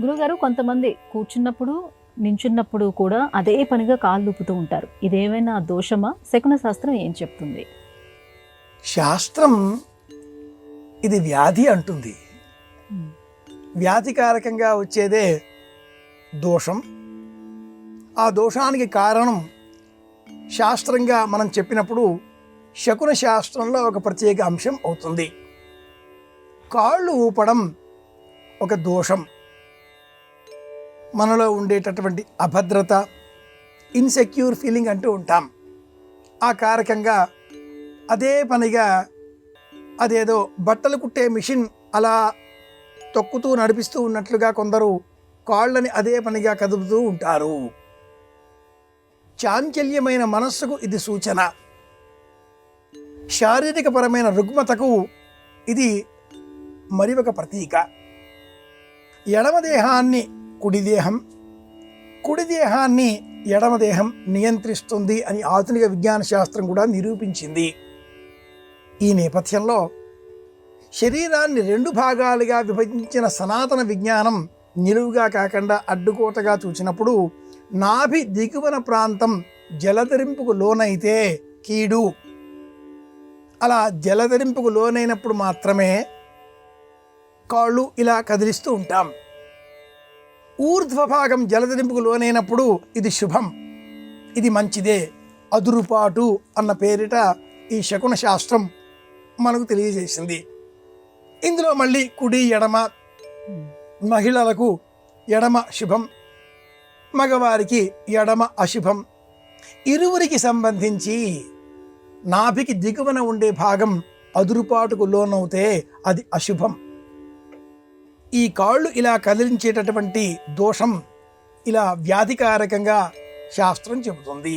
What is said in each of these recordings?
గురుగారు కొంతమంది కూర్చున్నప్పుడు, నించున్నప్పుడు కూడా అదే పనిగా కాళ్ళు ఊపుతూ ఉంటారు. ఇదేమైనా దోషమా? శకున శాస్త్రం ఏం చెప్తుంది? శాస్త్రం ఇది వ్యాధి అంటుంది. వ్యాధికారకంగా వచ్చేదే దోషం. ఆ దోషానికి కారణం శాస్త్రంగా మనం చెప్పినప్పుడు శకున శాస్త్రంలో ఒక ప్రత్యేక అంశం అవుతుంది. కాళ్ళు ఊపడం ఒక దోషం. మనలో ఉండేటటువంటి అభద్రత, ఇన్సెక్యూర్ ఫీలింగ్ అంటూ ఉంటాం. ఆ కారకంగా అదే పనిగా అదేదో బట్టలు కుట్టే మిషన్ అలా తొక్కుతూ నడిపిస్తూ ఉన్నట్లుగా కొందరు కాళ్ళని అదే పనిగా కదుపుతూ ఉంటారు. చాంచల్యమైన మనస్సుకు ఇది సూచన. శారీరకపరమైన రుగ్మతకు ఇది మరి ఒక ప్రతీక. ఎడమ దేహాన్ని కుడి దేహం, కుడి దేహాన్ని ఎడమ దేహం నియంత్రిస్తుంది అని ఆధునిక విజ్ఞాన శాస్త్రం కూడా నిరూపించింది. ఈ నేపథ్యంలో శరీరాన్ని 2 భాగాలుగా విభజించిన సనాతన విజ్ఞానం నిలువుగా కాకుండా అడ్డుకోటగా చూసినప్పుడు నాభి దిగువన ప్రాంతం జలధరింపుకు లోనైతే కీడు. అలా జలధరింపుకు లోనైనప్పుడు మాత్రమే కాళ్ళు ఇలా కదిలిస్తూ ఉంటాం. ఊర్ధ్వభాగం జలధరింపుకు లోనైనప్పుడు ఇది శుభం, ఇది మంచిదే, అదురుపాటు అన్న పేరిట ఈ శకున శాస్త్రం మనకు తెలియజేసింది. ఇందులో మళ్ళీ కుడి ఎడమ, మహిళలకు ఎడమ శుభం, మగవారికి ఎడమ అశుభం. ఇరువురికి సంబంధించి నాభికి దిగువన ఉండే భాగం అదురుపాటుకు లోనవుతే అది అశుభం. ఈ కాళ్ళు ఇలా కదిలించేటటువంటి దోషం ఇలా వ్యాధికారకంగా శాస్త్రం చెబుతుంది.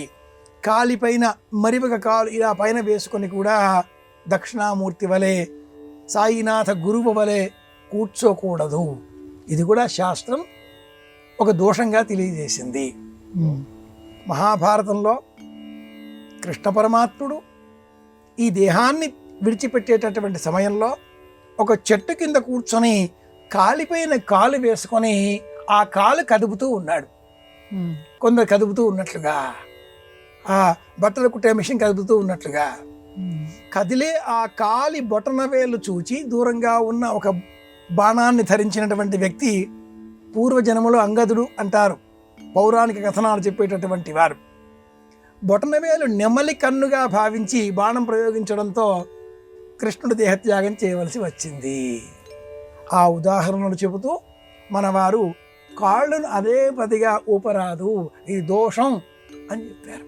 కాలిపైన మరి ఒక కాలు ఇలా పైన వేసుకొని కూడా దక్షిణామూర్తి వలె, సాయినాథ గురువు వలె కూర్చోకూడదు. ఇది కూడా శాస్త్రం ఒక దోషంగా తెలియజేసింది. మహాభారతంలో కృష్ణ పరమాత్ముడు ఈ దేహాన్ని విడిచిపెట్టేటటువంటి సమయంలో ఒక చెట్టు కింద కూర్చొని కాలిపైన కాలు వేసుకొని ఆ కాలు కదుపుతూ ఉన్నాడు. కొందరు కదుపుతూ ఉన్నట్లుగా, ఆ బట్టలు కుట్టే మిషన్ కదుపుతూ ఉన్నట్లుగా కదిలే ఆ కాలి బొటన వేలు చూచి దూరంగా ఉన్న ఒక బాణాన్ని ధరించినటువంటి వ్యక్తి పూర్వజన్మలో అంగదుడు అంటారు. పౌరాణిక కథనాలు చెప్పేటటువంటి వారు బొటనవేలు నెమలి కన్నుగా భావించి బాణం ప్రయోగించడంతో కృష్ణుడు దేహత్యాగం చేయవలసి వచ్చింది. ఆ ఉదాహరణలు చెబుతూ మనవారు కాళ్ళను అదే పదిగా ఊపరాదు, ఇది దోషం అని చెప్పారు.